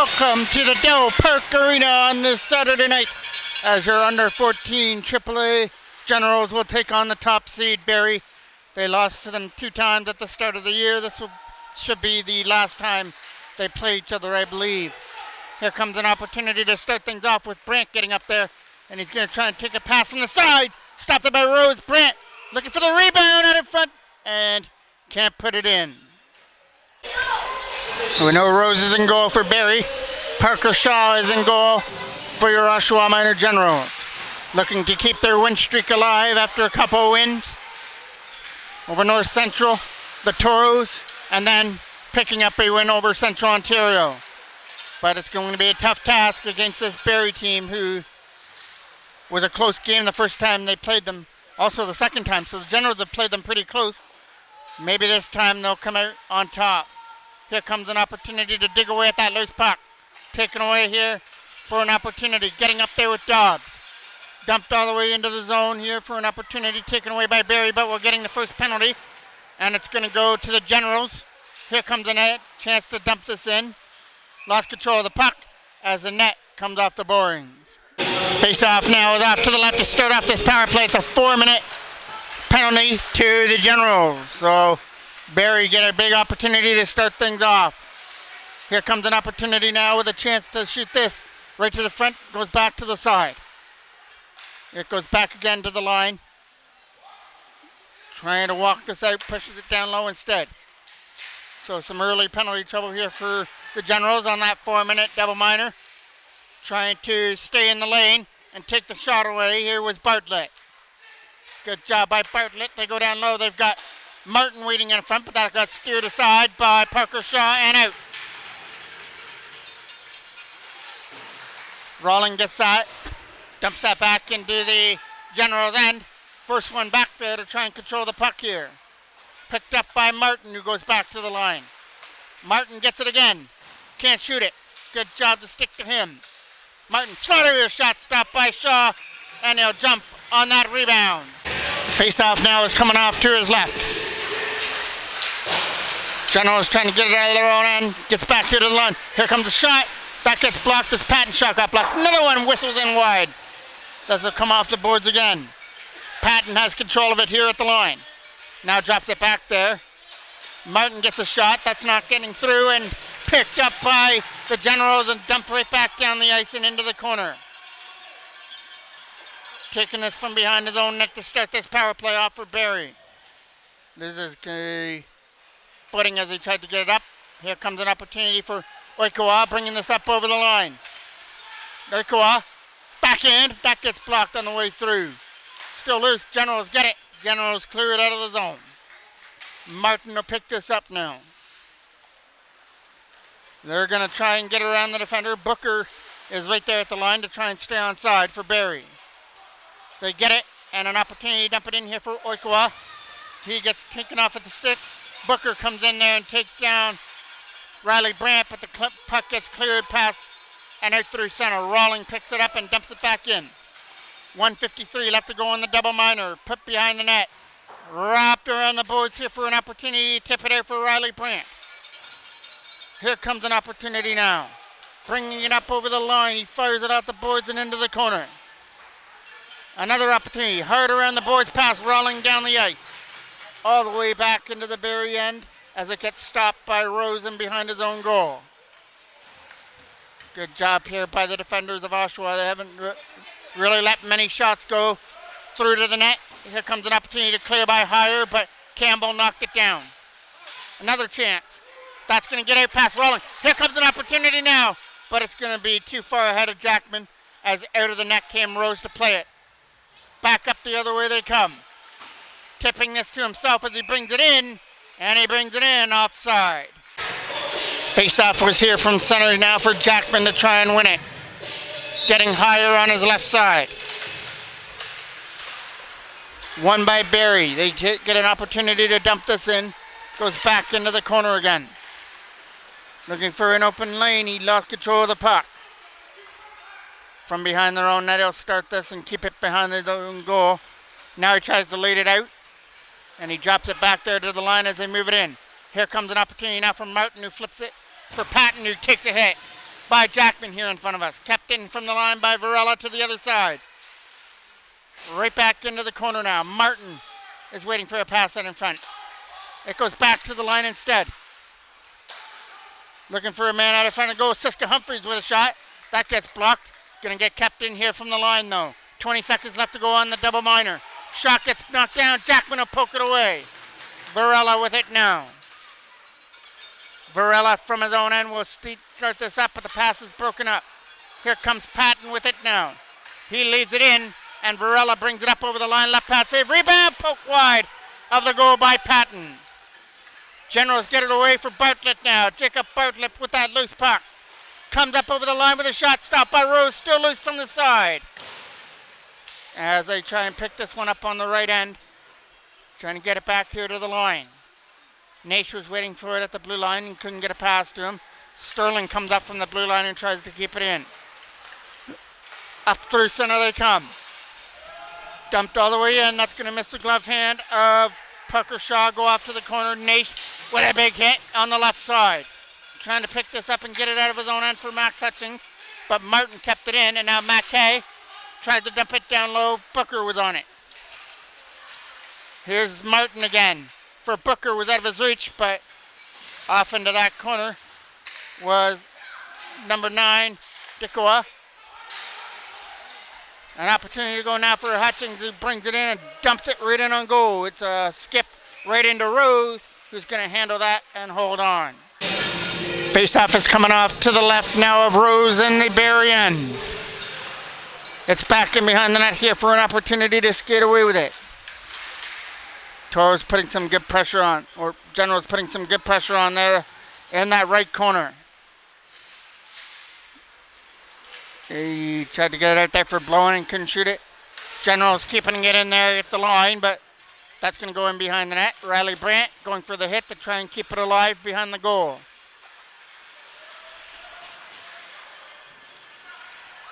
Welcome to the Dell Park Arena on this Saturday night as your under 14 AAA Generals will take on the top seed Barrie. They lost to them 2 times at the start of the year. Should be the last time they play each other, I believe. Here comes an opportunity to start things off with Brant getting up there, and he's going to try and take a pass from the side. Stopped it by Rose. Brant looking for the rebound out in front and can't put it in. We know Rose is in goal for Barrie. Parker Shaw is in goal for your Oshawa Minor Generals. Looking to keep their win streak alive after a couple of wins over North Central, the Toros, and then picking up a win over Central Ontario. But it's going to be a tough task against this Barrie team, who was a close game the first time they played them, also the second time. So the Generals have played them pretty close. Maybe this time they'll come out on top. Here comes an opportunity to dig away at that loose puck. Taken away here for an opportunity. Getting up there with Dobbs. Dumped all the way into the zone here for an opportunity. Taken away by Barrie, but we're getting the first penalty. And it's going to go to the Generals. Here comes a net. Chance to dump this in. Lost control of the puck as the net comes off the boarings. Face-off now is off to the left to start off this power play. It's a 4-minute penalty to the Generals. So Barrie get a big opportunity to start things off. Here comes an opportunity now with a chance to shoot this. Right to the front, goes back to the side. It goes back again to the line. Trying to walk this out, pushes it down low instead. So some early penalty trouble here for the Generals on that 4-minute double minor. Trying to stay in the lane and take the shot away. Here was Bartlett. Good job by Bartlett. They go down low. They've got Martin waiting in front, but that got steered aside by Parker Shaw and out. Rawling gets that. Dumps that back into the Generals' end. First one back there to try and control the puck here. Picked up by Martin, who goes back to the line. Martin gets it again. Can't shoot it. Good job to stick to him. Martin, slaughter shot stopped by Shaw, and he'll jump on that rebound. Face-off now is coming off to his left. Generals trying to get it out of their own end. Gets back here to the line. Here comes the shot. That gets blocked. This Patton shot got blocked. Another one whistles in wide. Does it come off the boards again? Patton has control of it here at the line. Now drops it back there. Martin gets a shot. That's not getting through, and picked up by the Generals and dumped right back down the ice and into the corner. Taking this from behind his own net to start this power play off for Barrie. This is a footing as he tried to get it up. Here comes an opportunity for Oikawa, bringing this up over the line. Oikawa, backhand. That gets blocked on the way through. Still loose. Generals get it. Generals clear it out of the zone. Martin will pick this up now. They're going to try and get around the defender. Booker is right there at the line to try and stay on side for Barrie. They get it, and an opportunity to dump it in here for Oikawa. He gets taken off at the stick. Booker comes in there and takes down Riley Brant, but the puck gets cleared past and out through center. Rawling picks it up and dumps it back in. 1:53 left to go in the double minor. Put behind the net. Wrapped around the boards here for an opportunity to tip it out for Riley Brant. Here comes an opportunity now. Bringing it up over the line. He fires it out the boards and into the corner. Another opportunity. Hard around the boards pass. Rawling down the ice. All the way back into the Barrie end as it gets stopped by Rosen behind his own goal. Good job here by the defenders of Oshawa. They haven't really let many shots go through to the net. Here comes an opportunity to clear by Hire, but Campbell knocked it down. Another chance. That's going to get out past Rawling. Here comes an opportunity now, but it's going to be too far ahead of Jackman as out of the net came Rose to play it. Back up the other way they come. Tipping this to himself as he brings it in, and he brings it in offside. Face-off was here from center now for Jackman to try and win it. Getting Higher on his left side. Won by Barrie. They get an opportunity to dump this in. Goes back into the corner again. Looking for an open lane. He lost control of the puck. From behind their own net, he'll start this and keep it behind his own goal. Now he tries to lead it out. And he drops it back there to the line as they move it in. Here comes an opportunity now from Martin, who flips it for Patton, who takes a hit. by Jackman here in front of us. Kept in from the line by Varela to the other side. Right back into the corner now. Martin is waiting for a pass out in front. It goes back to the line instead. Looking for a man out in front of goal. Siska Humphreys with a shot. That gets blocked. Going to get kept in here from the line though. 20 seconds left to go on the double minor. Shot gets knocked down. Jackman will poke it away. Varela with it now. Varela from his own end will start this up, but the pass is broken up. Here comes Patton with it now. He leaves it in, and Varela brings it up over the line. Left pad save. Rebound, poke wide of the goal by Patton. Generals get it away for Bartlett now. Jacob Bartlett with that loose puck. Comes up over the line with a shot. Stopped by Rose. Still loose from the side. As they try and pick this one up on the right end. Trying to get it back here to the line. Naish was waiting for it at the blue line and couldn't get a pass to him. Sterling comes up from the blue line and tries to keep it in. Up through center they come. Dumped all the way in. That's going to miss the glove hand of Parker Shaw. Go off to the corner. Naish with a big hit on the left side. Trying to pick this up and get it out of his own end for Max Hutchings. But Martin kept it in, and now Matt Kay tried to dump it down low. Booker was on it. Here's Martin again. For Booker was out of his reach, but off into that corner was number 9, Dikoa. An opportunity to go now for Hutchings, who brings it in and dumps it right in on goal. It's a skip right into Rose, who's going to handle that and hold on. Face-off is coming off to the left now of Rose in the Barrie end. It's back in behind the net here for an opportunity to skate away with it. Toro's putting some good pressure on, or General's putting some good pressure on there in that right corner. He tried to get it out there for blowing and couldn't shoot it. General's keeping it in there at the line, but that's going to go in behind the net. Riley Brandt going for the hit to try and keep it alive behind the goal.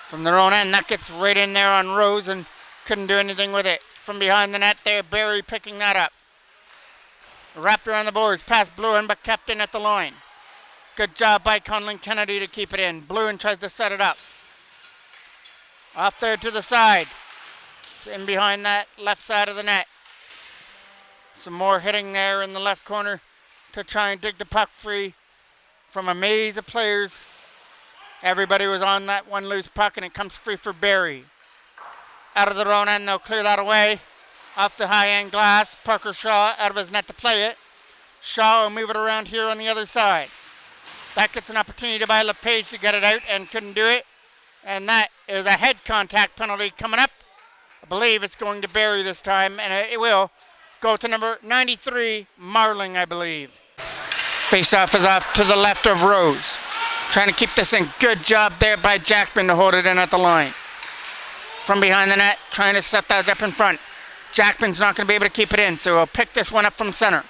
From their own end, that gets right in there on Rose and couldn't do anything with it. From behind the net there, Barrie picking that up. Wrapped around the boards, past Bluin, but kept in at the line. Good job by Conlon Kennedy to keep it in. Bluin tries to set it up. Off there to the side. It's in behind that left side of the net. Some more hitting there in the left corner to try and dig the puck free from a maze of players. Everybody was on that one loose puck, and it comes free for Barrie. Out of their own end, they'll clear that away. Off the high-end glass, Parker Shaw out of his net to play it. Shaw will move it around here on the other side. That gets an opportunity by LePage to get it out and couldn't do it. And that is a head contact penalty coming up. I believe it's going to Barrie this time, and it will go to number 93, Marling, I believe. Face-off is off to the left of Rose. Trying to keep this in. Good job there by Jackman to hold it in at the line. From behind the net, trying to set that up in front. Jackman's not going to be able to keep it in, so he'll pick this one up from center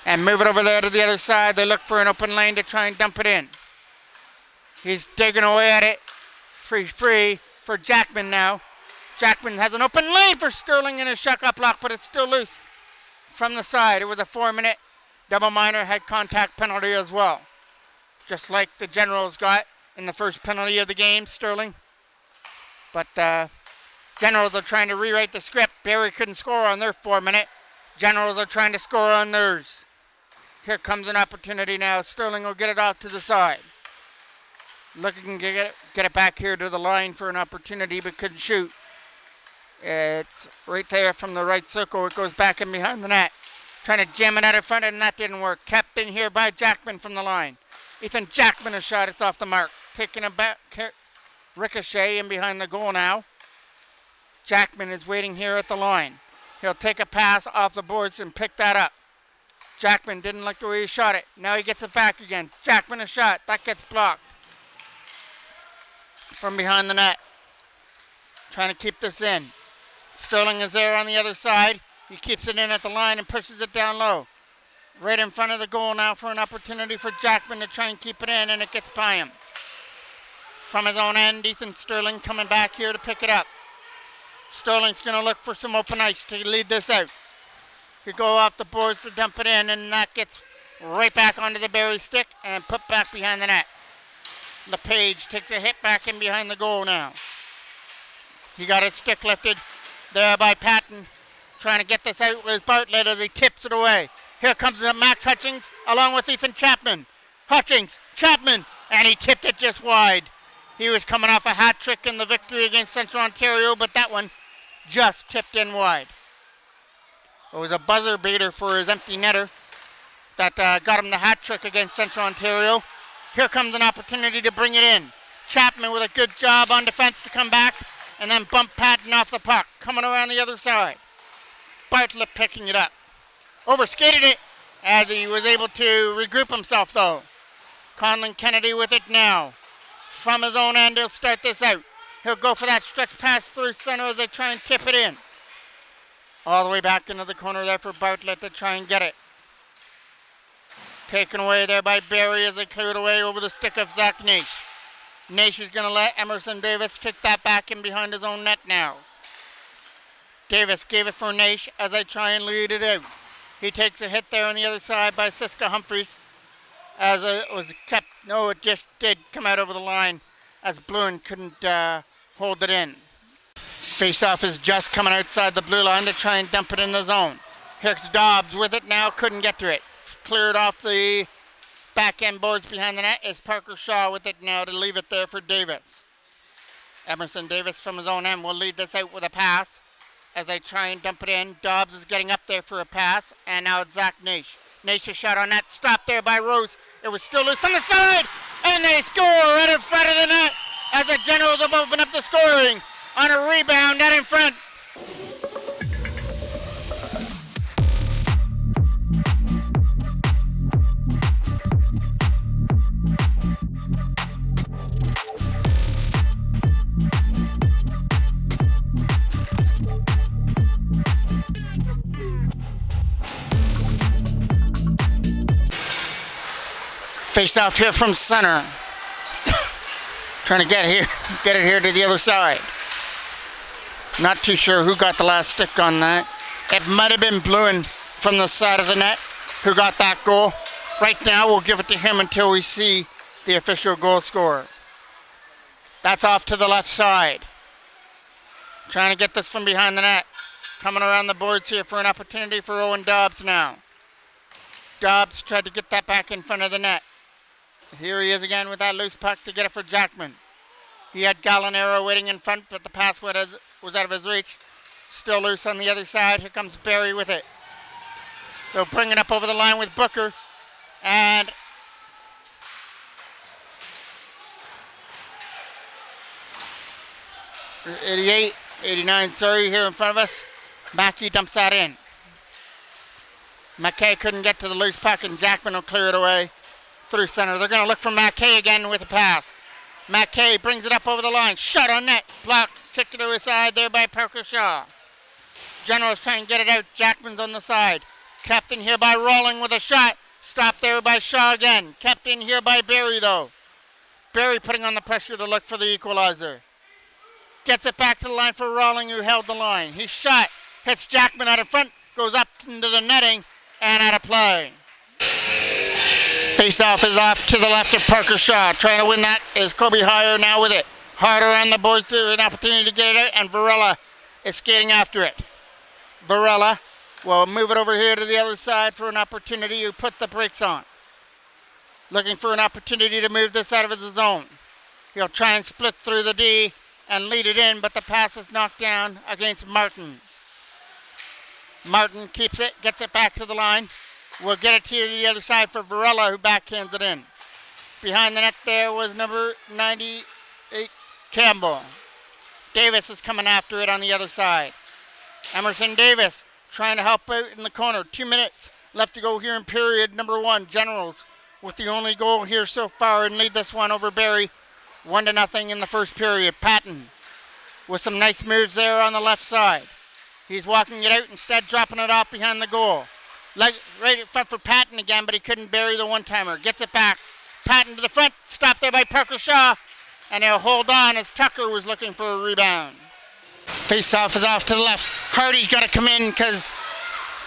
and move it over there to the other side. They look for an open lane to try and dump it in. He's digging away at it. Free for Jackman now. Jackman has an open lane for Sterling in his shot block, but it's still loose from the side. It was a 4-minute double minor head contact penalty as well. Just like the Generals got in the first penalty of the game, Sterling. But Generals are trying to rewrite the script. Barrie couldn't score on their 4-minute. Generals are trying to score on theirs. Here comes an opportunity now. Sterling will get it off to the side. Looking to get it back here to the line for an opportunity, but couldn't shoot. It's right there from the right circle. It goes back in behind the net. Trying to jam it out in front, and that didn't work. Kept in here by Jackman from the line. Ethan Jackman a shot. It's off the mark. Picking a back ricochet in behind the goal now. Jackman is waiting here at the line. He'll take a pass off the boards and pick that up. Jackman didn't like the way he shot it. Now he gets it back again. Jackman a shot. That gets blocked. From behind the net. Trying to keep this in. Sterling is there on the other side. He keeps it in at the line and pushes it down low. Right in front of the goal now for an opportunity for Jackman to try and keep it in, and it gets by him. From his own end, Ethan Sterling coming back here to pick it up. Sterling's going to look for some open ice to lead this out. He go off the boards to dump it in, and that gets right back onto the Barrie stick and put back behind the net. LePage takes a hit back in behind the goal now. He got his stick lifted there by Patton, trying to get this out with Bartlett as he tips it away. Here comes Max Hutchings along with Ethan Chapman. Chapman, and he tipped it just wide. He was coming off a hat trick in the victory against Central Ontario, but that one just tipped in wide. It was a buzzer beater for his empty netter that got him the hat trick against Central Ontario. Here comes an opportunity to bring it in. Chapman with a good job on defense to come back and then bump Patton off the puck, coming around the other side. Bartlett picking it up. Overskated it as he was able to regroup himself though. Conlon Kennedy with it now. From his own end, he'll start this out. He'll go for that stretch pass through center as they try and tip it in. All the way back into the corner there for Bartlett to try and get it. Taken away there by Barrie as they clear it away over the stick of Zach Naish. Naish is going to let Emerson Davis take that back in behind his own net now. Davis gave it for Naish as they try and lead it out. He takes a hit there on the other side by Siska Humphreys as it was kept. No, it just did come out over the line as Bluen couldn't hold it in. Face-off is just coming outside the blue line to try and dump it in the zone. Here's Dobbs with it now, couldn't get to it. Cleared off the back end boards behind the net is Parker Shaw with it now to leave it there for Davis. Emerson Davis from his own end will lead this out with a pass as they try and dump it in. Dobbs is getting up there for a pass, and now it's Zach Naish. Naish shot on net, stopped there by Rose. It was still loose on the side, and they score right in front of the net as the Generals have opened up the scoring on a rebound net in front. Face off here from center. Trying to get it here to the other side. Not too sure who got the last stick on that. It might have been Bluen from the side of the net who got that goal. Right now we'll give it to him until we see the official goal scorer. That's off to the left side. Trying to get this from behind the net. Coming around the boards here for an opportunity for Owen Dobbs now. Dobbs tried to get that back in front of the net. Here he is again with that loose puck to get it for Jackman. He had Gallinero waiting in front, but the pass was out of his reach. Still loose on the other side. Here comes Barrie with it. They'll bring it up over the line with Booker. And '89, here in front of us. Mackey dumps that in. McKay couldn't get to the loose puck, and Jackman will clear it away through center. They're going to look for McKay again with a pass. McKay brings it up over the line. Shot on net. Blocked. Kicked it to his side there by Parker Shaw. Generals trying to get it out. Jackman's on the side. Kept in here by Rawling with a shot. Stopped there by Shaw again. Kept in here by Barrie though. Barrie putting on the pressure to look for the equalizer. Gets it back to the line for Rawling, who held the line. He shot. Hits Jackman out in front. Goes up into the netting and out of play. Face-off is off to the left of Parker Shaw. Trying to win that is Kobe Heyer now with it. Harder on the boards to an opportunity to get it out, and Varela is skating after it. Varela will move it over here to the other side for an opportunity to put the brakes on. Looking for an opportunity to move this out of his zone. He'll try and split through the D and lead it in, but the pass is knocked down against Martin. Martin keeps it, gets it back to the line. We'll get it to the other side for Varela, who backhands it in. Behind the net there was number 98, Campbell. Davis is coming after it on the other side. Emerson Davis trying to help out in the corner. 2 minutes left to go here in period number 1. Generals with the only goal here so far and lead this one over Barrie 1-0 in the first period. Patton with some nice moves there on the left side. He's walking it out, instead dropping it off behind the goal. Right in front for Patton again, but he couldn't bury the one-timer. Gets it back. Patton to the front. Stopped there by Parker Shaw. And he'll hold on as Tucker was looking for a rebound. Face-off is off to the left. Hardy's got to come in because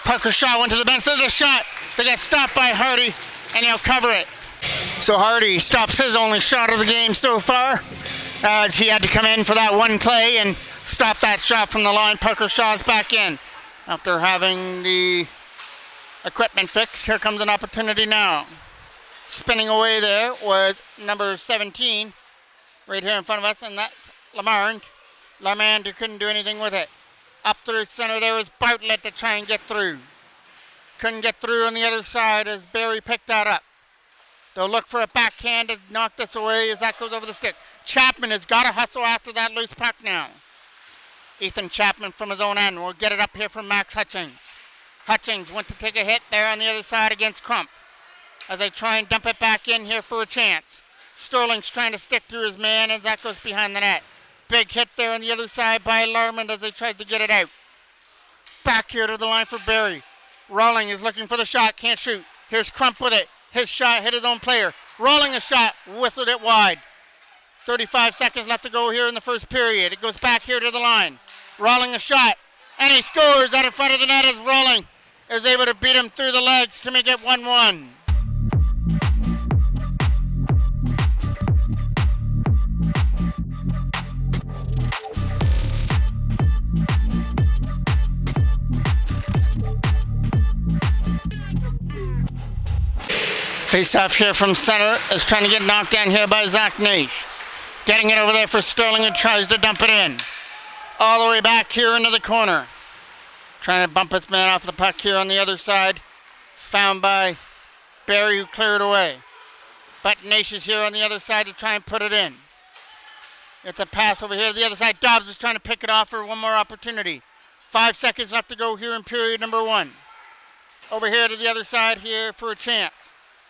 Parker Shaw went to the bench. There's a shot. They got stopped by Hardy, and he'll cover it. So Hardy stops his only shot of the game so far, as he had to come in for that one play and stop that shot from the line. Parker Shaw's back in after having the equipment fix. Here comes an opportunity now. Spinning away there was number 17 right here in front of us, and that's Lamarnd. Lamarnd, who couldn't do anything with it. Up through center there was Bartlett to try and get through. Couldn't get through on the other side as Barrie picked that up. They'll look for a backhand to knock this away as that goes over the stick. Chapman has got to hustle after that loose puck now. Ethan Chapman from his own end will get it up here from Max Hutchings. Hutchings went to take a hit there on the other side against Crump as they try and dump it back in here for a chance. Sterling's trying to stick through his man as that goes behind the net. Big hit there on the other side by Larmond as they tried to get it out. Back here to the line for Barrie. Rawling is looking for the shot, can't shoot. Here's Crump with it. His shot hit his own player. Rawling a shot, whistled it wide. 35 seconds left to go here in the first period. It goes back here to the line. Rawling a shot, and he scores out in front of the net as Rawling is able to beat him through the legs to make it 1-1. Face off here from center is trying to get knocked down here by Zach Nash. Getting it over there for Sterling, who tries to dump it in. All the way back here into the corner. Trying to bump his man off the puck here on the other side. Found by Barrie, who cleared away. But Nash is here on the other side to try and put it in. It's a pass over here to the other side. Dobbs is trying to pick it off for one more opportunity. 5 seconds left to go here in period number 1. Over here to the other side here for a chance.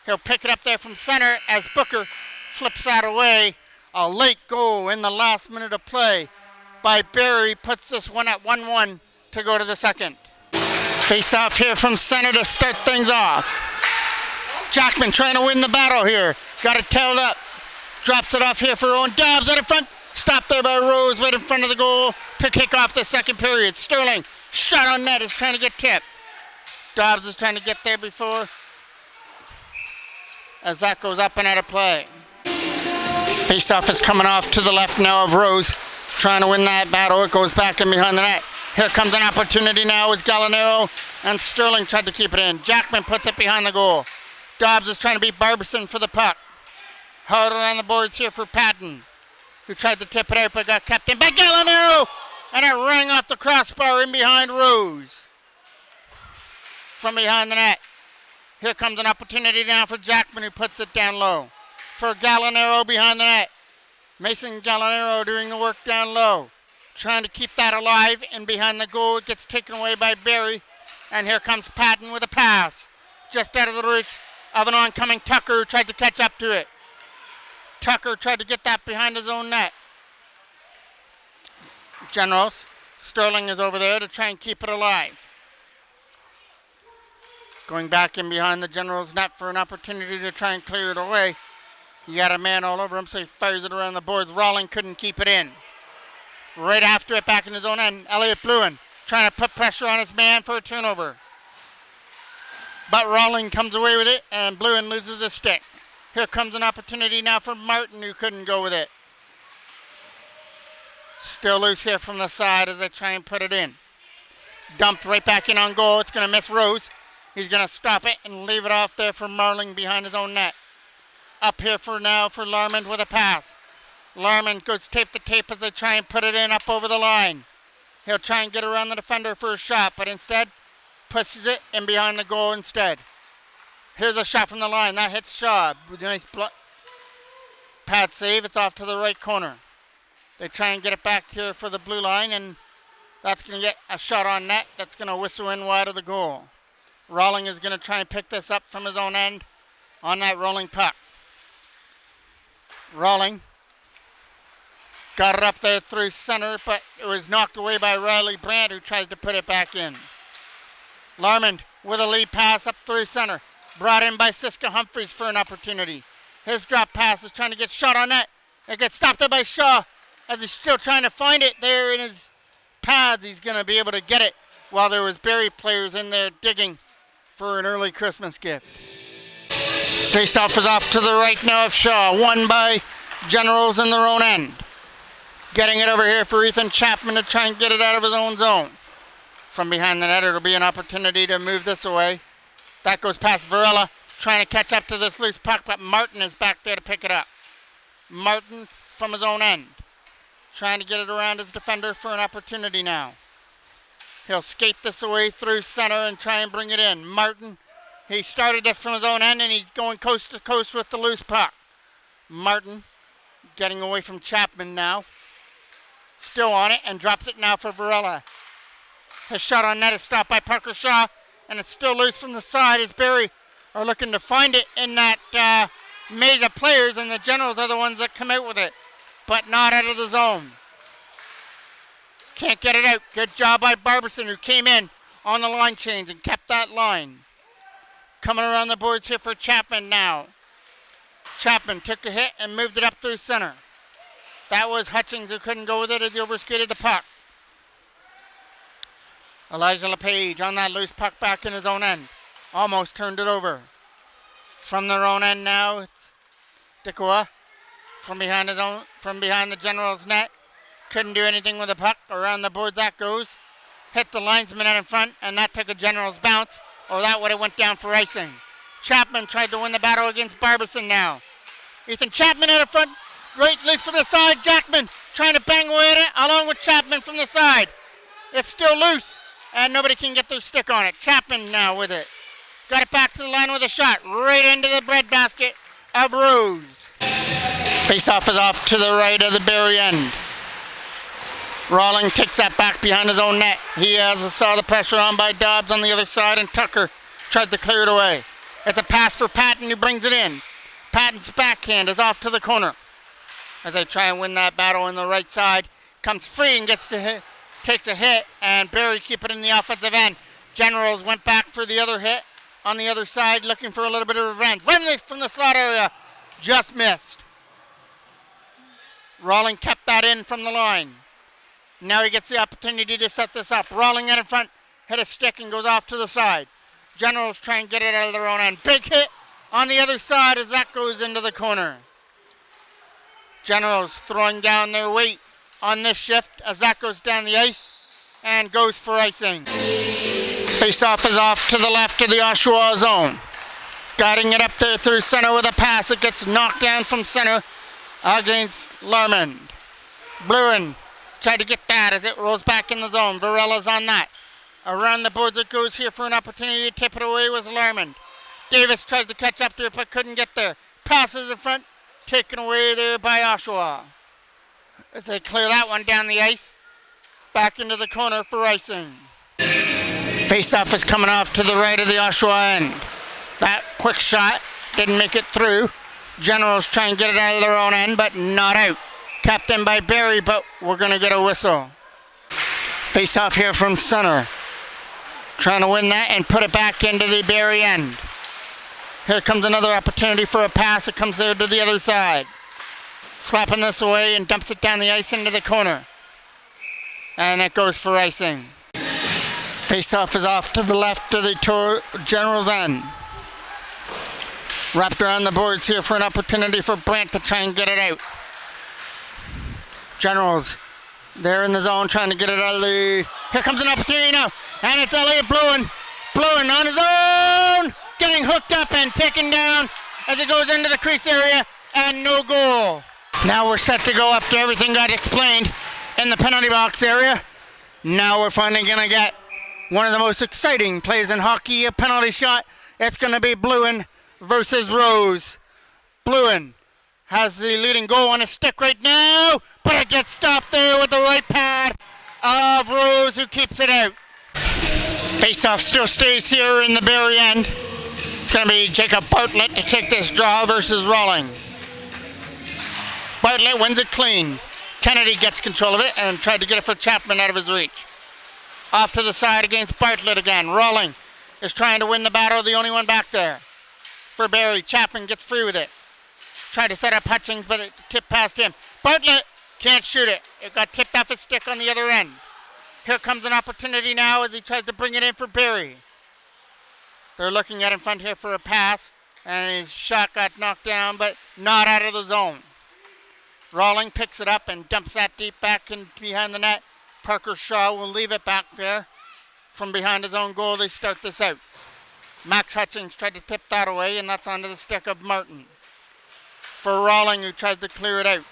He'll pick it up there from center as Booker flips that away. A late goal in the last minute of play by Barrie puts this one at 1-1 to go to the second. Face off here from center to start things off. Jackman trying to win the battle here. Got it tailed up. Drops it off here for Owen Dobbs out in front. Stopped there by Rose right in front of the goal to kick off the second period. Sterling, shot on net, is trying to get tipped. Dobbs is trying to get there before as that goes up and out of play. Face-off is coming off to the left now of Rose, trying to win that battle. It goes back in behind the net. Here comes an opportunity now with Gallinaro, and Sterling tried to keep it in. Jackman puts it behind the goal. Dobbs is trying to beat Barbison for the puck. Harder on the boards here for Patton, who tried to tip it out but got kept in by Gallinaro, and it rang off the crossbar in behind Rose. From behind the net. Here comes an opportunity now for Jackman, who puts it down low. For Gallinaro behind the net. Mason Gallinaro doing the work down low. Trying to keep that alive, and behind the goal it gets taken away by Barrie. And here comes Patton with a pass. Just out of the reach of an oncoming Tucker, who tried to catch up to it. Tucker tried to get that behind his own net. Generals, Sterling is over there to try and keep it alive. Going back in behind the Generals' net for an opportunity to try and clear it away. He got a man all over him, so he fires it around the boards. Rawling couldn't keep it in. Right after it, back in his own end, Elliot Bluin trying to put pressure on his man for a turnover. But Rawling comes away with it, and Bluin loses his stick. Here comes an opportunity now for Martin, who couldn't go with it. Still loose here from the side as they try and put it in. Dumped right back in on goal. It's going to miss Rose. He's going to stop it and leave it off there for Marling behind his own net. Up here for now for Larmond with a pass. Larmond goes tape to tape as they try and put it in up over the line. He'll try and get around the defender for a shot, but instead pushes it in behind the goal instead. Here's a shot from the line. That hits Shaw. Nice pad save. It's off to the right corner. They try and get it back here for the blue line, and that's going to get a shot on net. That's going to whistle in wide of the goal. Rawling is going to try and pick this up from his own end on that rolling puck. Rawling got it up there through center, but it was knocked away by Riley Brandt, who tries to put it back in. Larmond with a lead pass up through center. Brought in by Siska Humphreys for an opportunity. His drop pass is trying to get shot on net. It gets stopped there by Shaw as he's still trying to find it there in his pads. He's going to be able to get it while there was Barrie players in there digging for an early Christmas gift. Face-off is off to the right now of Shaw. Won by Generals in their own end. Getting it over here for Ethan Chapman to try and get it out of his own zone. From behind the net, it'll be an opportunity to move this away. That goes past Varela, trying to catch up to this loose puck, but Martin is back there to pick it up. Martin from his own end, trying to get it around his defender for an opportunity now. He'll skate this away through center and try and bring it in. Martin, he started this from his own end, and he's going coast to coast with the loose puck. Martin getting away from Chapman now. Still on it and drops it now for Varela. His shot on net is stopped by Parker Shaw, and it's still loose from the side as Barrie are looking to find it in that maze of players, and the Generals are the ones that come out with it, but not out of the zone. Can't get it out. Good job by Barberson, who came in on the line change and kept that line. Coming around the boards here for Chapman now. Chapman took a hit and moved it up through center. That was Hutchings who couldn't go with it as he overskated the puck. Elijah LePage on that loose puck back in his own end. Almost turned it over. From their own end now, it's Dikoa from behind the General's net. Couldn't do anything with the puck. Around the boards that goes. Hit the linesman out in front, and that took a General's bounce, or that would have went down for icing. Chapman tried to win the battle against Barberson now. Ethan Chapman out in front. Great loose from the side. Jackman trying to bang away at it along with Chapman from the side. It's still loose, and nobody can get their stick on it. Chapman now with it. Got it back to the line with a shot. Right into the breadbasket of Rose. Face-off is off to the right of the Barrie end. Rawling takes that back behind his own net. He saw the pressure on by Dobbs on the other side, and Tucker tried to clear it away. It's a pass for Patton, who brings it in. Patton's backhand is off to the corner as they try and win that battle on the right side. Comes free and takes a hit, and Barrie keep it in the offensive end. Generals went back for the other hit on the other side, looking for a little bit of revenge. Run this from the slot area, just missed. Rawling kept that in from the line. Now he gets the opportunity to set this up. Rawling out in front, hit a stick and goes off to the side. Generals try and get it out of their own end. Big hit on the other side as that goes into the corner. Generals throwing down their weight on this shift as that goes down the ice and goes for icing. Face-off is off to the left of the Oshawa zone. Guiding it up there through center with a pass. It gets knocked down from center against Larmond. Bluen tried to get that as it rolls back in the zone. Varela's on that. Around the boards it goes here for an opportunity to tip it away was Larmond. Davis tries to catch up to it but couldn't get there. Passes in front, taken away there by Oshawa. As they clear that one down the ice, back into the corner for icing. Face-off is coming off to the right of the Oshawa end. That quick shot didn't make it through. Generals try and get it out of their own end, but not out. Kept in by Barrie, but we're going to get a whistle. Face-off here from center. Trying to win that and put it back into the Barrie end. Here comes another opportunity for a pass. It comes there to the other side. Slapping this away and dumps it down the ice into the corner. And it goes for icing. Face-off is off to the left of the General's end. Wrapped around the boards here for an opportunity for Brandt to try and get it out. Generals, they're in the zone trying to get it out of the... Here comes an opportunity now. And it's Elliot Bluen. Bluen on his own. Getting hooked up and taken down as it goes into the crease area. And no goal. Now we're set to go after everything got explained in the penalty box area. Now we're finally going to get one of the most exciting plays in hockey, a penalty shot. It's going to be Bluen versus Rose. Bluen has the leading goal on his stick right now, but it gets stopped there with the right pad of Rose, who keeps it out. Face-off still stays here in the Barrie end. It's going to be Jacob Bartlett to take this draw versus Rawling. Bartlett wins it clean. Kennedy gets control of it and tried to get it for Chapman out of his reach. Off to the side against Bartlett again. Rawling is trying to win the battle, the only one back there. For Barrie, Chapman gets free with it. Tried to set up Hutchings, but it tipped past him. Bartlett can't shoot it. It got tipped off his stick on the other end. Here comes an opportunity now as he tries to bring it in for Barrie. They're looking at in front here for a pass. And his shot got knocked down, but not out of the zone. Rawling picks it up and dumps that deep back in behind the net. Parker Shaw will leave it back there. From behind his own goal, they start this out. Max Hutchings tried to tip that away, and that's onto the stick of Martin. For Rawling, who tries to clear it out.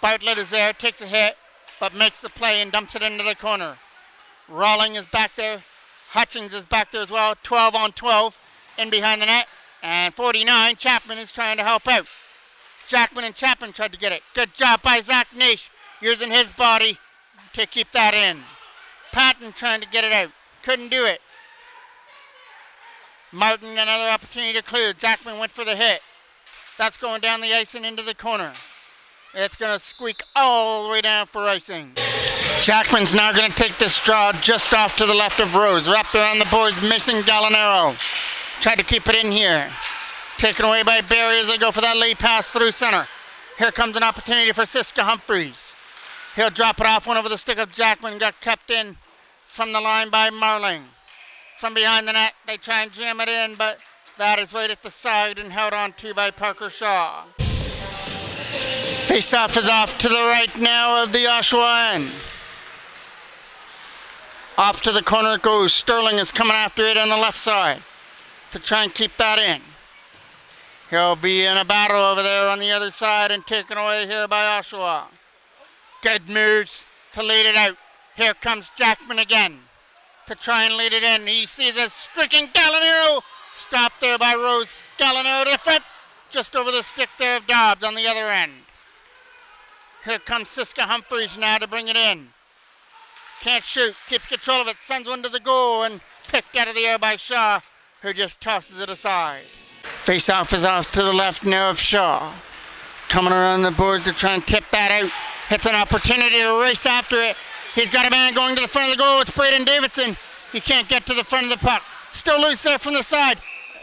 Bartlett is there, takes a hit, but makes the play and dumps it into the corner. Rawling is back there. Hutchings is back there as well. 12 on 12 in behind the net. And 49, Chapman is trying to help out. Jackman and Chapman tried to get it. Good job by Zach Naish, using his body to keep that in. Patton trying to get it out. Couldn't do it. Martin, another opportunity to clear. Jackman went for the hit. That's going down the ice and into the corner. It's going to squeak all the way down for icing. Jackman's now going to take this draw just off to the left of Rose. Wrapped around the boards, missing Gallinaro. Tried to keep it in here. Taken away by Barrie as they go for that lead pass through center. Here comes an opportunity for Siska Humphreys. He'll drop it off, one over the stick of Jackman. Got kept in from the line by Marling. From behind the net, they try and jam it in, but that is right at the side and held on to by Parker Shaw. Face-off is off to the right now of the Oshawa end. Off to the corner it goes. Sterling is coming after it on the left side to try and keep that in. He'll be in a battle over there on the other side and taken away here by Oshawa. Good moves to lead it out. Here comes Jackman again to try and lead it in. He sees a streaking Gallinaro. Stopped there by Rose. Gallinaro to the front. Just over the stick there of Dobbs on the other end. Here comes Siska Humphreys now to bring it in. Can't shoot. Keeps control of it. Sends one to the goal and picked out of the air by Shaw, who just tosses it aside. Face-off is off to the left now of Shaw. Coming around the board to try and tip that out. Hits an opportunity to race after it. He's got a man going to the front of the goal. It's Braden Davidson. He can't get to the front of the puck. Still loose there from the side.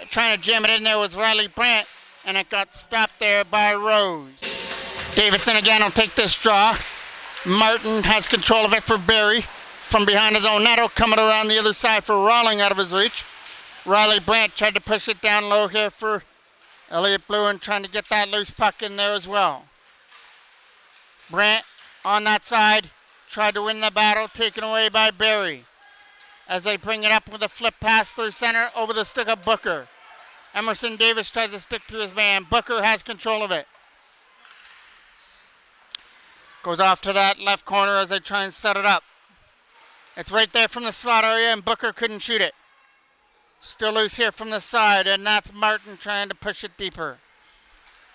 Trying to jam it in there was Riley Brandt, and it got stopped there by Rose. Davidson again will take this draw. Martin has control of it for Barrie. From behind his own net, coming around the other side for Rawling out of his reach. Riley Brandt tried to push it down low here for Elliot Bluen, trying to get that loose puck in there as well. Brandt on that side, tried to win the battle, taken away by Barrie. As they bring it up with a flip pass through center over the stick of Booker. Emerson Davis tries to stick to his man. Booker has control of it. Goes off to that left corner as they try and set it up. It's right there from the slot area, and Booker couldn't shoot it. Still loose here from the side, and that's Martin trying to push it deeper.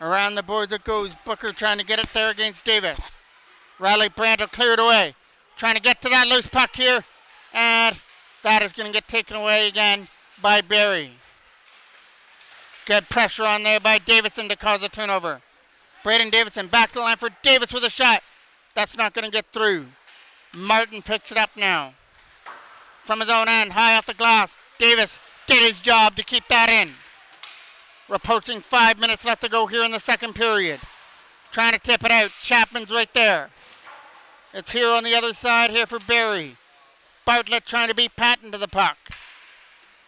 Around the boards it goes. Booker trying to get it there against Davis. Riley Brandt will clear it away. Trying to get to that loose puck here, and that is going to get taken away again by Barrie. Good pressure on there by Davidson to cause a turnover. Braden Davidson back to the line for Davis with a shot. That's not going to get through. Martin picks it up now. From his own end, high off the glass. Davis did his job to keep that in. Approaching 5 minutes left to go here in the second period. Trying to tip it out. Chapman's right there. It's here on the other side here for Barrie. Bartlett trying to beat Patton to the puck.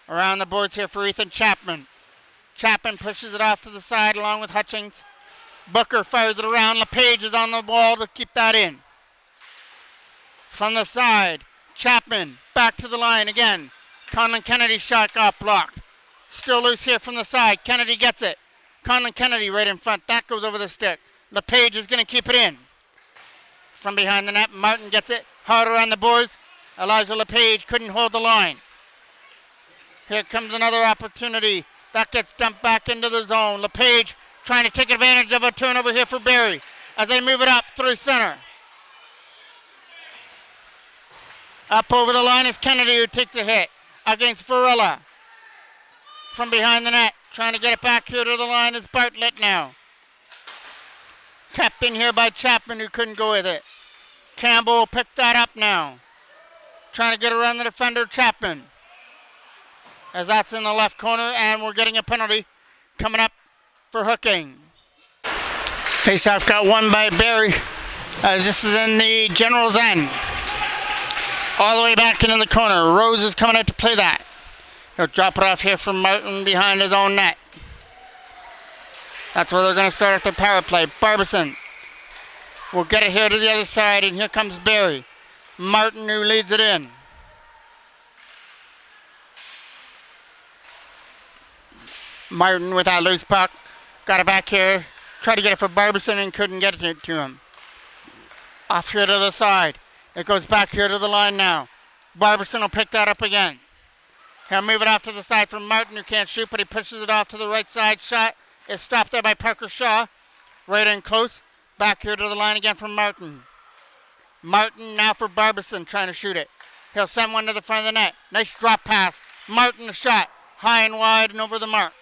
Around the boards here for Ethan Chapman. Chapman pushes it off to the side along with Hutchings. Booker fires it around. LePage is on the wall to keep that in. From the side, Chapman back to the line again. Conlon Kennedy's shot got blocked. Still loose here from the side. Kennedy gets it. Conlon Kennedy right in front. That goes over the stick. LePage is going to keep it in. From behind the net, Martin gets it. Harder on the boards. Elijah LePage couldn't hold the line. Here comes another opportunity. That gets dumped back into the zone. LePage trying to take advantage of a turnover here for Barrie as they move it up through center. Up over the line is Kennedy, who takes a hit against Varela. From behind the net, trying to get it back here to the line is Bartlett now. Kept in here by Chapman, who couldn't go with it. Campbell picked that up now. Trying to get around the defender, Chapman. As that's in the left corner, and we're getting a penalty coming up for hooking. Faceoff got won by Barrie, as this is in the General's end. All the way back into the corner. Rose is coming out to play that. He'll drop it off here from Martin behind his own net. That's where they're going to start at their power play. Barbison will get it here to the other side, and here comes Barrie. Martin who leads it in. Martin with that loose puck. Got it back here. Tried to get it for Barbison and couldn't get it to him. Off here to the side. It goes back here to the line now. Barbison will pick that up again. He'll move it off to the side from Martin, who can't shoot, but he pushes it off to the right side. Shot is stopped there by Parker Shaw. Right in close. Back here to the line again from Martin. Martin now for Barbison, trying to shoot it. He'll send one to the front of the net. Nice drop pass. Martin a shot. High and wide and over the mark.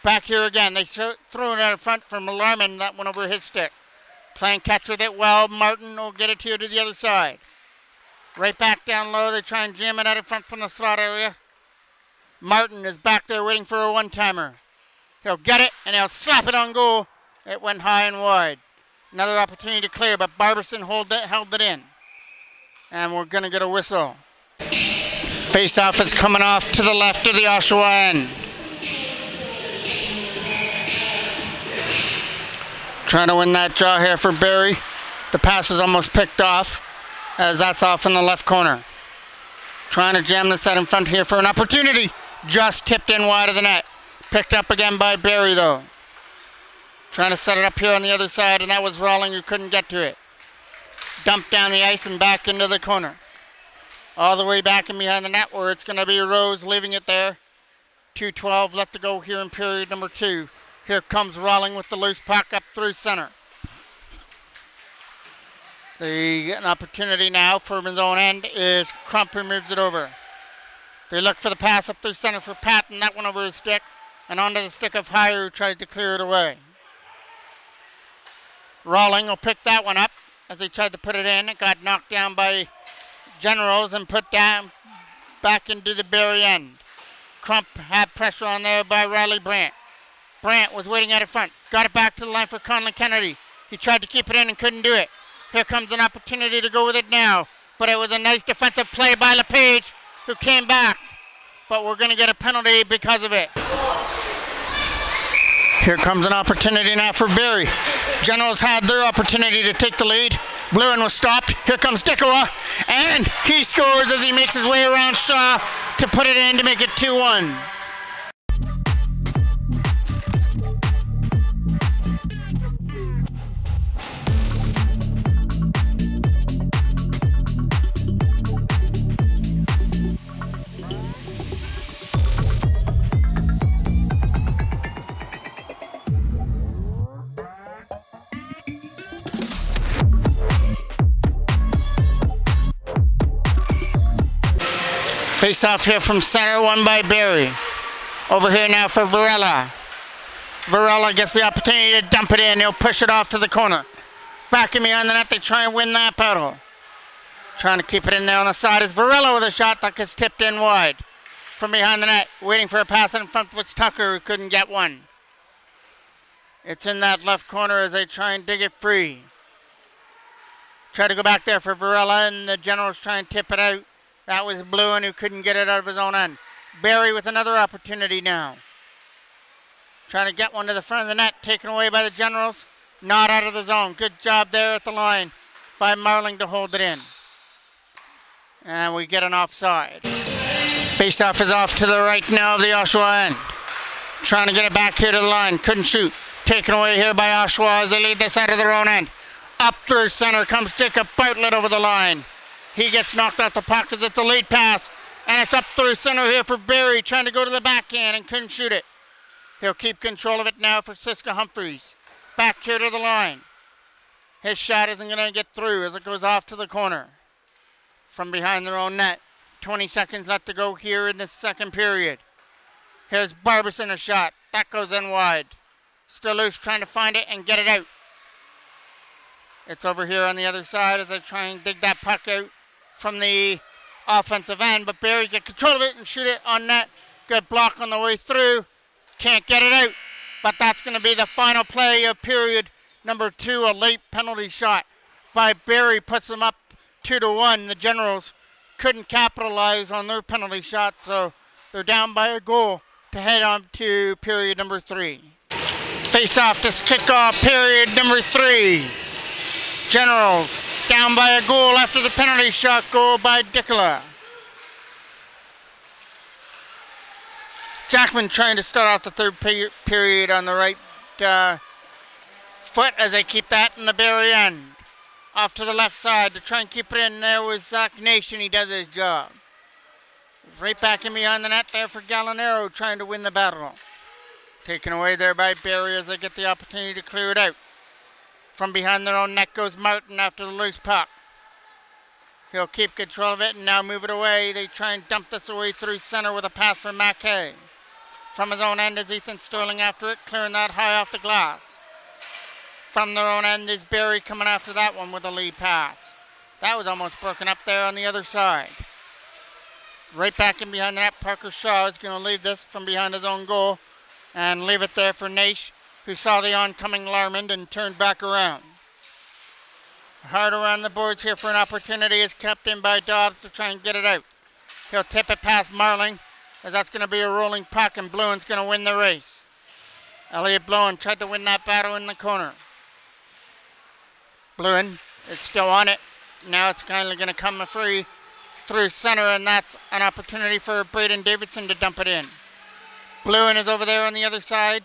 Back here again. They threw it out in front from Alarman. That one over his stick. Playing catch with it well. Martin will get it here to the other side. Right back down low. They try and jam it out in front from the slot area. Martin is back there waiting for a one-timer. He'll get it and he'll slap it on goal. It went high and wide. Another opportunity to clear, but Barbison held it in. And we're going to get a whistle. Face-off is coming off to the left of the Oshawa end. Trying to win that draw here for Barrie. The pass is almost picked off, as that's off in the left corner. Trying to jam this out in front here for an opportunity. Just tipped in wide of the net. Picked up again by Barrie, though. Trying to set it up here on the other side, and that was Rawling who couldn't get to it. Dumped down the ice and back into the corner. All the way back and behind the net, where it's going to be Rose leaving it there. 2:12 left to go here in period number 2. Here comes Rawling with the loose puck up through center. They get an opportunity now from his own end is Crump who moves it over. They look for the pass up through center for Patton. That one over his stick and onto the stick of Hire, who tries to clear it away. Rawling will pick that one up as he tried to put it in. It got knocked down by Generals and put down back into the Barrie end. Crump had pressure on there by Riley Brandt. Brandt was waiting out in front. Got it back to the line for Conlon Kennedy. He tried to keep it in and couldn't do it. Here comes an opportunity to go with it now. But it was a nice defensive play by LePage, who came back. But we're going to get a penalty because of it. Here comes an opportunity now for Barrie. Generals had their opportunity to take the lead. Bluen was stopped. Here comes Dickowa. And he scores as he makes his way around Shaw to put it in to make it 2-1. Face off here from center, won by Barrie. Over here now for Varela. Varela gets the opportunity to dump it in. He'll push it off to the corner. Back in behind the net, they try and win that battle. Trying to keep it in there on the side is Varela with a shot that gets tipped in wide. From behind the net, waiting for a pass in front was Tucker, who couldn't get one. It's in that left corner as they try and dig it free. Try to go back there for Varela, and the Generals try and tip it out. That was Bluen, who couldn't get it out of his own end. Barrie with another opportunity now. Trying to get one to the front of the net, taken away by the Generals. Not out of the zone. Good job there at the line by Marling to hold it in. And we get an offside. Face-off is off to the right now of the Oshawa end. Trying to get it back here to the line. Couldn't shoot. Taken away here by Oshawa as they lead this out of their own end. Up through center comes Jacob Bartlett over the line. He gets knocked out the puck as it's a late pass. And it's up through center here for Barrie, trying to go to the backhand and couldn't shoot it. He'll keep control of it now for Siska Humphreys. Back here to the line. His shot isn't going to get through as it goes off to the corner. From behind their own net. 20 seconds left to go here in this second period. Here's Barbison a shot. That goes in wide. Still loose, trying to find it and get it out. It's over here on the other side as they try and dig that puck out from the offensive end, but Barrie get control of it and shoot it on net. Good block on the way through. Can't get it out, but that's going to be the final play of period number 2. A late penalty shot by Barrie puts them up 2-1. The Generals couldn't capitalize on their penalty shot, so they're down by a goal to to head on to period number 3. Face off to kick off period number 3. Generals down by a goal after the penalty shot goal by Dickola. Jackman trying to start off the third period on the right foot as they keep that in the Barrie end. Off to the left side to try and keep it in. There was Zach Nation. He does his job. Right back in behind the net there for Gallinaro trying to win the battle. Taken away there by Barrie as they get the opportunity to clear it out. From behind their own net goes Martin after the loose puck. He'll keep control of it and now move it away. They try and dump this away through center with a pass from Mackay. From his own end is Ethan Sterling after it, clearing that high off the glass. From their own end is Barrie coming after that one with a lead pass. That was almost broken up there on the other side. Right back in behind the net, Parker Shaw is going to leave this from behind his own goal and leave it there for Naish, who saw the oncoming Larmond and turned back around. Hard around the boards here for an opportunity is kept in by Dobbs to try and get it out. He'll tip it past Marling, as that's going to be a rolling puck and Bluen's going to win the race. Elliot Bluen tried to win that battle in the corner. Bluen is still on it. Now it's kindly going to come free through center, and that's an opportunity for Braden Davidson to dump it in. Bluen is over there on the other side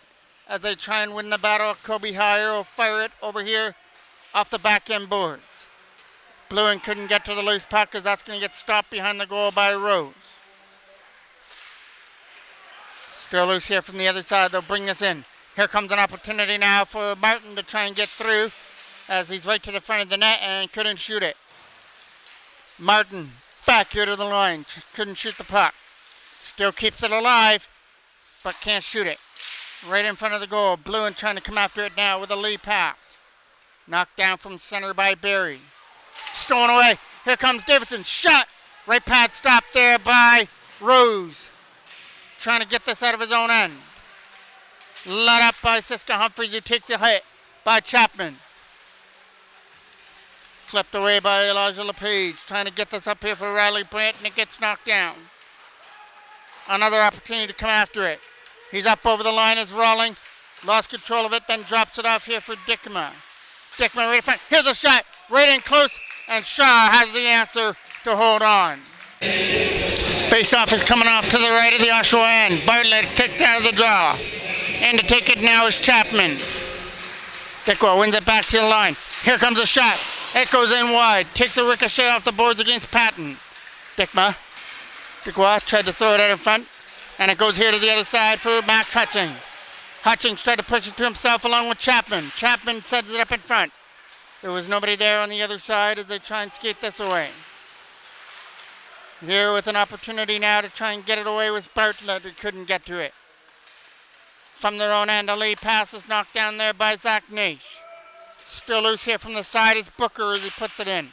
as they try and win the battle. Kobe Heyer will fire it over here off the back end boards. Bluen couldn't get to the loose puck because that's going to get stopped behind the goal by Rose. Still loose here from the other side. They'll bring this in. Here comes an opportunity now for Martin to try and get through as he's right to the front of the net and couldn't shoot it. Martin back here to the line. Couldn't shoot the puck. Still keeps it alive, but can't shoot it. Right in front of the goal. Bluen trying to come after it now with a lead pass. Knocked down from center by Barrie. Stolen away. Here comes Davidson. Shot. Right pad stopped there by Rose. Trying to get this out of his own end. Let up by Siska Humphreys, who takes a hit by Chapman. Flipped away by Elijah LePage. Trying to get this up here for Riley Brandt, and it gets knocked down. Another opportunity to come after it. He's up over the line as Rawling. Lost control of it, then drops it off here for Dickma. Dickma right in front. Here's a shot. Right in close, and Shaw has the answer to hold on. Face-off is coming off to the right of the Oshawa end. Bartlett kicked out of the draw. And to take it now is Chapman. Dickwa wins it back to the line. Here comes a shot. It goes in wide. Takes a ricochet off the boards against Patton. Dickwa tried to throw it out in front. And it goes here to the other side for Max Hutchings. Hutchings tried to push it to himself along with Chapman. Chapman sets it up in front. There was nobody there on the other side as they try and skate this away. Here with an opportunity now to try and get it away with Bartlett, who couldn't get to it. From their own end, a lead pass is knocked down there by Zach Naish. Still loose here from the side is Booker as he puts it in.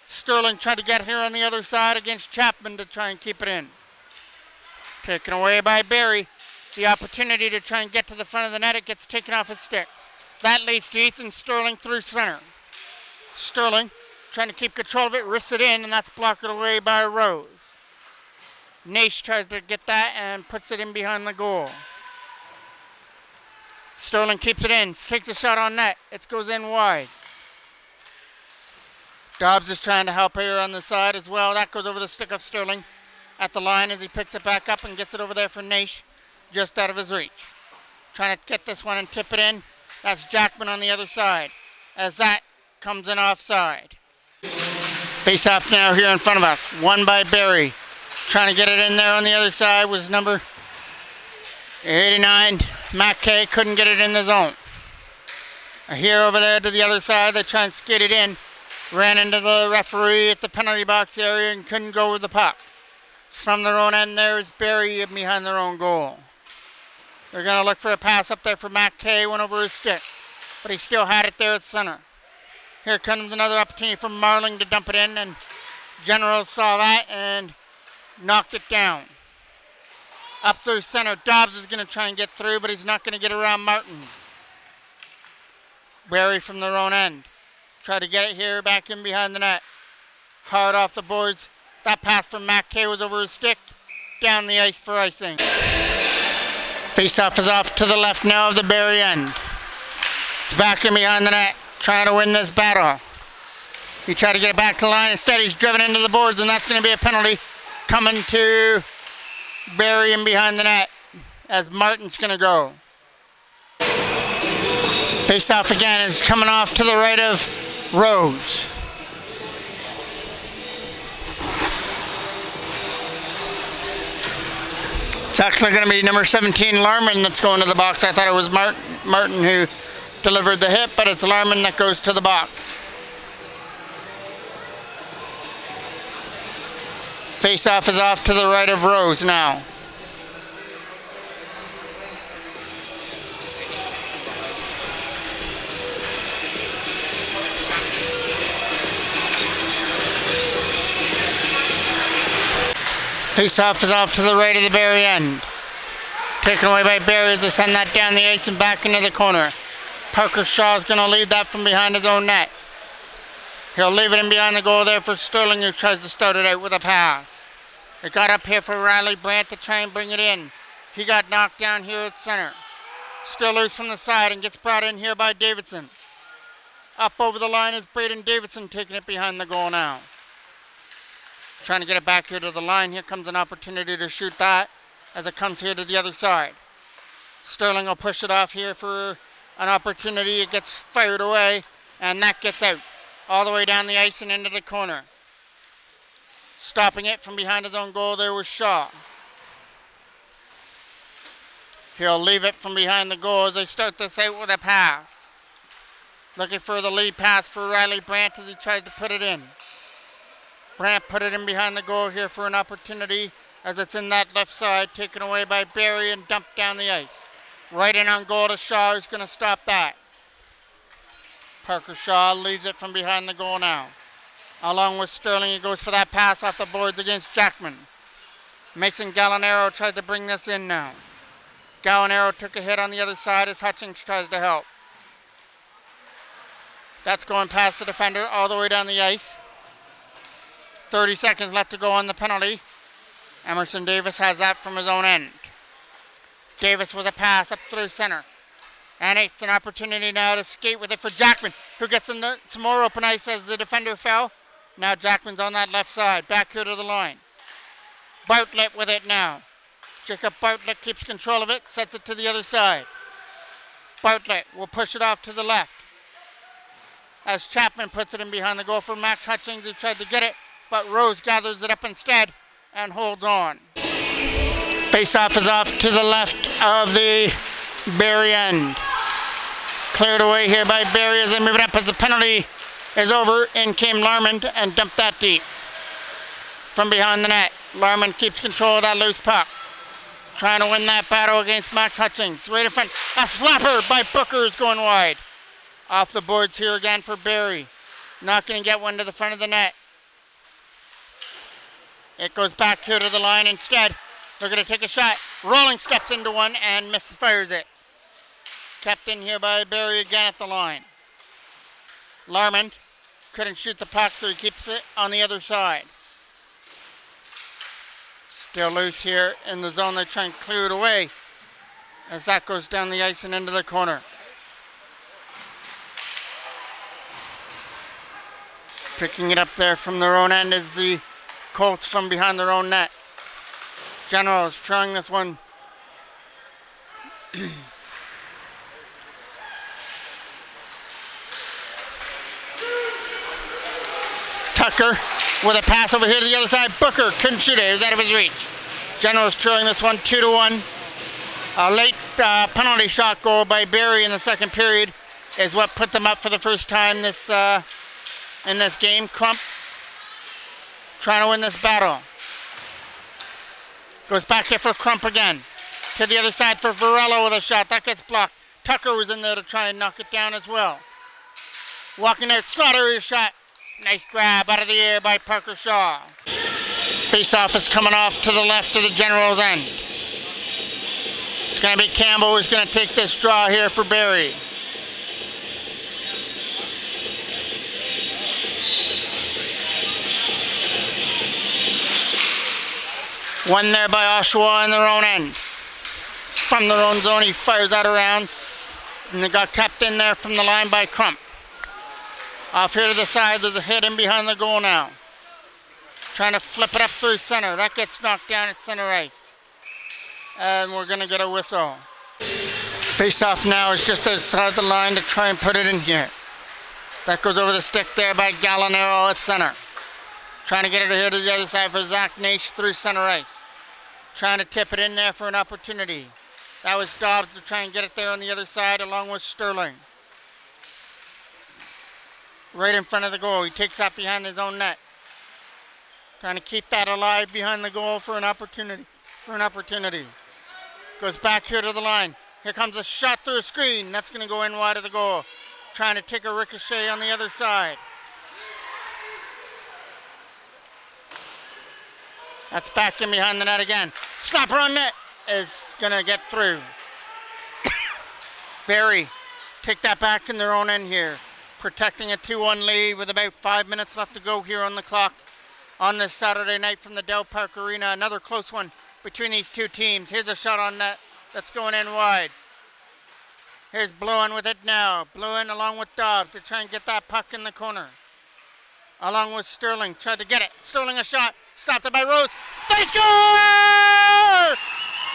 Sterling tried to get here on the other side against Chapman to try and keep it in. Taken away by Barrie. The opportunity to try and get to the front of the net, it gets taken off his stick. That leads to Ethan Sterling through center. Sterling trying to keep control of it, wrists it in, and that's blocked away by Rose. Naish tries to get that and puts it in behind the goal. Sterling keeps it in, takes a shot on net. It goes in wide. Dobbs is trying to help here on the side as well. That goes over the stick of Sterling at the line as he picks it back up and gets it over there for Naish, just out of his reach. Trying to get this one and tip it in. That's Jackman on the other side as that comes in offside. Face off now here in front of us. Won by Barrie. Trying to get it in there on the other side was number 89. Matt Kay couldn't get it in the zone. Here over there to the other side. They try and skate it in. Ran into the referee at the penalty box area and couldn't go with the puck. From their own end there is Barrie behind their own goal. They're going to look for a pass up there for Matt Kay. Went over his stick. But he still had it there at center. Here comes another opportunity for Marling to dump it in, and General saw that and knocked it down. Up through center, Dobbs is going to try and get through, but he's not going to get around Martin. Barrie from their own end. Try to get it here back in behind the net. Hard off the boards. That pass from Matt Kay was over his stick. Down the ice for icing. Face-off is off to the left now of the Barrie end. It's back in behind the net, trying to win this battle. He tried to get it back to the line. Instead, he's driven into the boards, and that's going to be a penalty coming to Barrie in behind the net as Martin's going to go. Face-off again is coming off to the right of Rose. It's actually going to be number 17, Larman, that's going to the box. I thought it was Martin who delivered the hit, but it's Larman that goes to the box. Face-off is off to the right of Rose now. Face-off is off to the right of the Barrie end. Taken away by Barrie as they send that down the ice and back into the corner. Parker Shaw is going to lead that from behind his own net. He'll leave it in behind the goal there for Sterling, who tries to start it out with a pass. It got up here for Riley Brandt to try and bring it in. He got knocked down here at center. Still loose from the side and gets brought in here by Davidson. Up over the line is Braden Davidson, taking it behind the goal now. Trying to get it back here to the line. Here comes an opportunity to shoot that as it comes here to the other side. Sterling will push it off here for an opportunity. It gets fired away, and that gets out all the way down the ice and into the corner. Stopping it from behind his own goal there was Shaw. He'll leave it from behind the goal as they start this out with a pass. Looking for the lead pass for Riley Brandt as he tries to put it in. Brandt put it in behind the goal here for an opportunity as it's in that left side, taken away by Barrie and dumped down the ice. Right in on goal to Shaw, who's going to stop that. Parker Shaw leads it from behind the goal now. Along with Sterling, he goes for that pass off the boards against Jackman. Mason Gallinaro tries to bring this in now. Gallinaro took a hit on the other side as Hutchings tries to help. That's going past the defender all the way down the ice. 30 seconds left to go on the penalty. Emerson Davis has that from his own end. Davis with a pass up through center. And it's an opportunity now to skate with it for Jackman, who gets some more open ice as the defender fell. Now Jackman's on that left side, back here to the line. Bartlett with it now. Jacob Bartlett keeps control of it, sets it to the other side. Bartlett will push it off to the left as Chapman puts it in behind the goal for Max Hutchings, who tried to get it, but Rose gathers it up instead and holds on. Face-off is off to the left of the Barrie end. Cleared away here by Barrie as they move it up as the penalty is over. In came Larman and dumped that deep from behind the net. Larman keeps control of that loose puck. Trying to win that battle against Max Hutchings. Right in front. A slapper by Booker is going wide. Off the boards here again for Barrie. Not going to get one to the front of the net. It goes back here to the line instead. They're going to take a shot. Rolling steps into one and misfires it. Kept in here by Barrie again at the line. Larman couldn't shoot the puck, so he keeps it on the other side. Still loose here in the zone. They try and clear it away as that goes down the ice and into the corner. Picking it up there from their own end is the Colts from behind their own net. Generals trying this one. Tucker with a pass over here to the other side. Booker couldn't shoot it. It was out of his reach. Generals trailing this one 2-1. A late penalty shot goal by Barrie in the second period is what put them up for the first time this in this game. Crump trying to win this battle. Goes back here for Crump again. To the other side for Varela with a shot. That gets blocked. Tucker was in there to try and knock it down as well. Walking there, Slaughter his shot. Nice grab out of the air by Parker Shaw. Face-off is coming off to the left of the Generals' end. It's going to be Campbell who's going to take this draw here for Barrie. One there by Oshawa in their own end. from their own zone. He fires that around, and they got kept in there from the line by Crump. Off here to the side, there's a hit in behind the goal now. Trying to flip it up through center. That gets knocked down at center ice. And we're going to get a whistle. Face-off now is just outside the line to try and put it in here. That goes over the stick there by Gallinaro at center. Trying to get it here to the other side for Zach Naish through center ice. Trying to tip it in there for an opportunity. That was Dobbs to try and get it there on the other side along with Sterling. Right in front of the goal. He takes that behind his own net. Trying to keep that alive behind the goal for an opportunity. Goes back here to the line. Here comes a shot through a screen. That's going to go in wide of the goal. Trying to take a ricochet on the other side. That's back in behind the net again. Slapper on net is going to get through. Barrie take that back in their own end here. Protecting a 2-1 lead with about 5 minutes left to go here on the clock on this Saturday night from the Dell Park Arena. Another close one between these two teams. Here's a shot on net that's going in wide. Here's Bluin with it now. Bluin along with Dobbs to try and get that puck in the corner. Along with Sterling, tried to get it. Sterling a shot, stopped it by Rose. They score!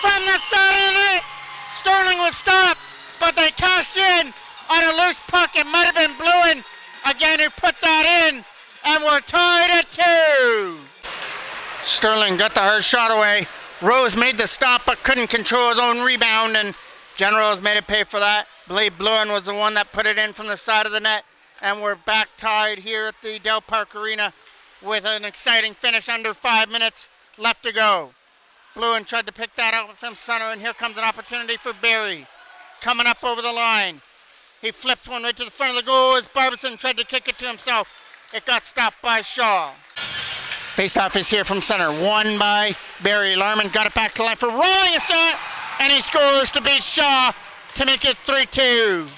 From the side of the net. Sterling was stopped, but they cashed in on a loose puck. It might have been Bluin again who put that in, and we're tied at 2. Sterling got the hard shot away. Rose made the stop but couldn't control his own rebound, and Generals made it pay for that. Blade Bluin was the one that put it in from the side of the net, and we're back tied here at the Dell Park Arena with an exciting finish under 5 minutes left to go. Bluin tried to pick that out from center, and here comes an opportunity for Barrie. Coming up over the line. He flips one right to the front of the goal as Barbison tried to kick it to himself. It got stopped by Shaw. Face-off is here from center. Won by Barrie. Larman got it back to line for rolling a shot, and he scores to beat Shaw to make it 3-2.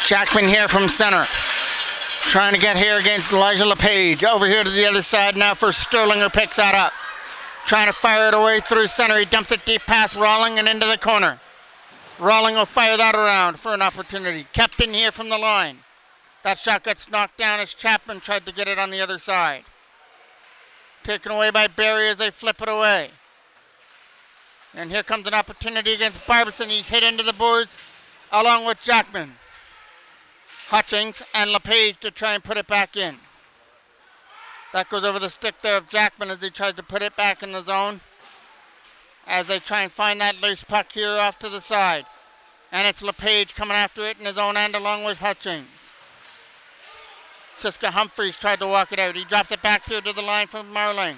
Jackman here from center. Trying to get here against Elijah LePage. Over here to the other side now for Sterling, who picks that up. Trying to fire it away through center. He dumps it deep past Rawling and into the corner. Rawling will fire that around for an opportunity. Kept in here from the line. That shot gets knocked down as Chapman tried to get it on the other side. Taken away by Barrie as they flip it away. And here comes an opportunity against Barbison. He's hit into the boards along with Jackman. Hutchings and LePage to try and put it back in. That goes over the stick there of Jackman as he tries to put it back in the zone. As they try and find that loose puck here off to the side. And it's LePage coming after it in his own end along with Hutchings. Siska Humphreys tried to walk it out. He drops it back here to the line from Marling.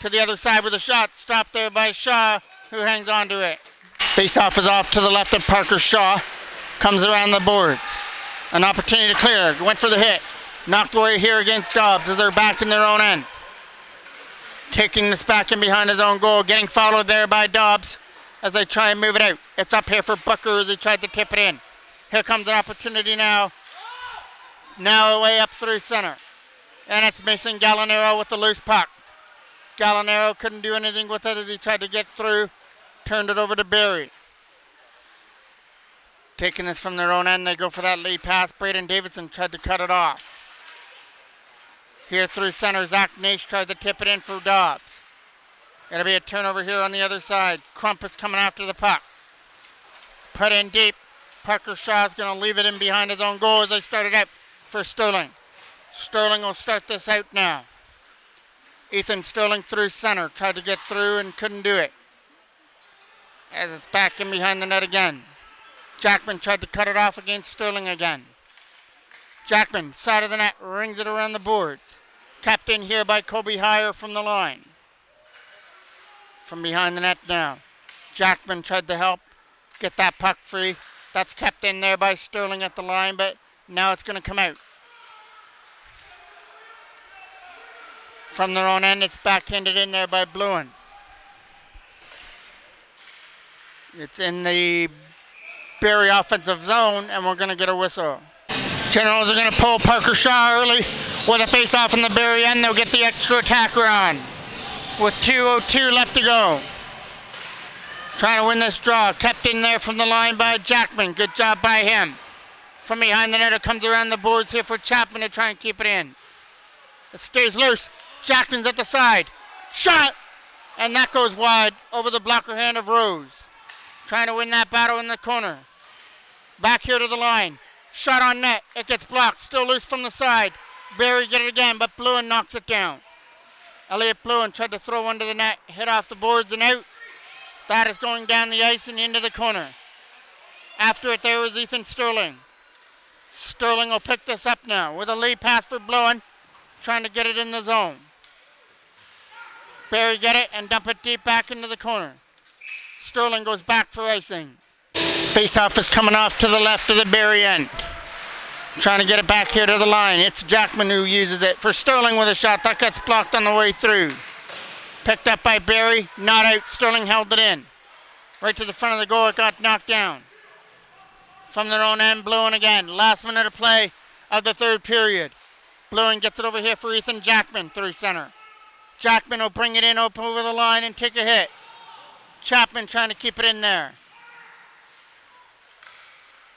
To the other side with a shot. Stopped there by Shaw, who hangs on to it. Face-off is off to the left of Parker Shaw. Comes around the boards. An opportunity to clear. Went for the hit. Knocked away here against Dobbs as they're back in their own end. Taking this back in behind his own goal. Getting followed there by Dobbs as they try and move it out. It's up here for Booker as he tried to tip it in. Here comes an opportunity now. Now away up through center. And it's Mason Gallinaro with the loose puck. Gallinaro couldn't do anything with it as he tried to get through. Turned it over to Barrie. Taking this from their own end, they go for that lead pass. Braden Davidson tried to cut it off. Here through center, Zach Naish tried to tip it in for Dobbs. It'll be a turnover here on the other side. Crump is coming after the puck. Put in deep. Parker Shaw's going to leave it in behind his own goal as they start it out for Sterling. Sterling will start this out now. Ethan Sterling through center. Tried to get through and couldn't do it. as it's back in behind the net again. Jackman tried to cut it off against Sterling again. Jackman, side of the net, rings it around the boards. Kept in here by Kobe Heyer from the line. From behind the net now. Jackman tried to help get that puck free. That's kept in there by Sterling at the line, but now it's going to come out. From their own end, it's backhanded in there by Bluin. It's in the Barrie offensive zone, and we're going to get a whistle. Generals are going to pull Parker Shaw early with a face-off in the Barrie end. They'll get the extra attacker on with 2:02 left to go. Trying to win this draw. Kept in there from the line by Jackman. Good job by him. From behind the net, it comes around the boards here for Chapman to try and keep it in. It stays loose. Jackman's at the side. Shot! And that goes wide over the blocker hand of Rose. Trying to win that battle in the corner. Back here to the line. Shot on net. It gets blocked. Still loose from the side. Barrie get it again, but Bluin knocks it down. Elliot Bluin tried to throw one to the net. Hit off the boards and out. That is going down the ice and into the corner. After it there was Ethan Sterling. Sterling will pick this up now with a lead pass for Bluin. Trying to get it in the zone. Barrie get it and dump it deep back into the corner. Sterling goes back for icing. Face-off is coming off to the left of the Barrie end. Trying to get it back here to the line. It's Jackman who uses it for Sterling with a shot. That gets blocked on the way through. Picked up by Barrie. Not out. Sterling held it in. Right to the front of the goal. It got knocked down. From their own end, Bluin again. Last minute of play of the third period. Bluin gets it over here for Ethan Jackman through center. Jackman will bring it in open over the line and take a hit. Chapman trying to keep it in there.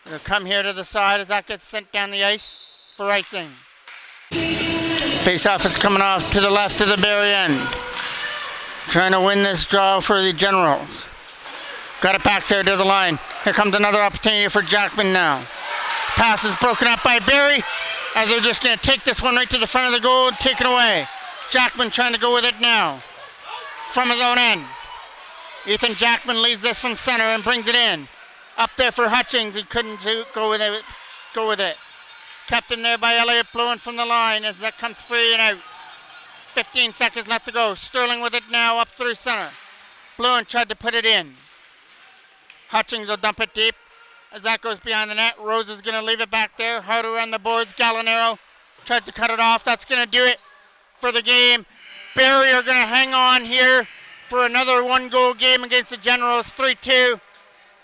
It'll come here to the side as that gets sent down the ice for icing. Face-off is coming off to the left of the Barrie end. Trying to win this draw for the Generals. Got it back there to the line. Here comes another opportunity for Jackman now. Pass is broken up by Barrie as they're just going to take this one right to the front of the goal and take it away. Jackman trying to go with it now from his own end. Ethan Jackman leads this from center and brings it in. Up there for Hutchings, he couldn't go with it. Kept in there by Elliot Bluin from the line as that comes free and out. 15 seconds left to go. Sterling with it now up through center. Bluin tried to put it in. Hutchings will dump it deep as that goes behind the net. Rose is going to leave it back there. Hard around the boards. Gallinaro tried to cut it off. That's going to do it for the game. Barrie are going to hang on here for another one-goal game against the Generals, 3-2.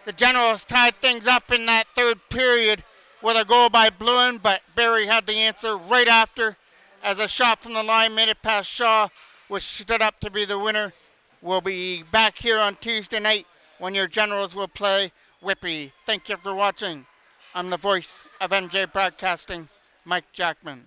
The Generals tied things up in that third period with a goal by Bluin, but Barrie had the answer right after as a shot from the line made it past Shaw, which stood up to be the winner. We'll be back here on Tuesday night when your Generals will play Whippy. Thank you for watching. I'm the voice of MJ Broadcasting, Mike Jackman.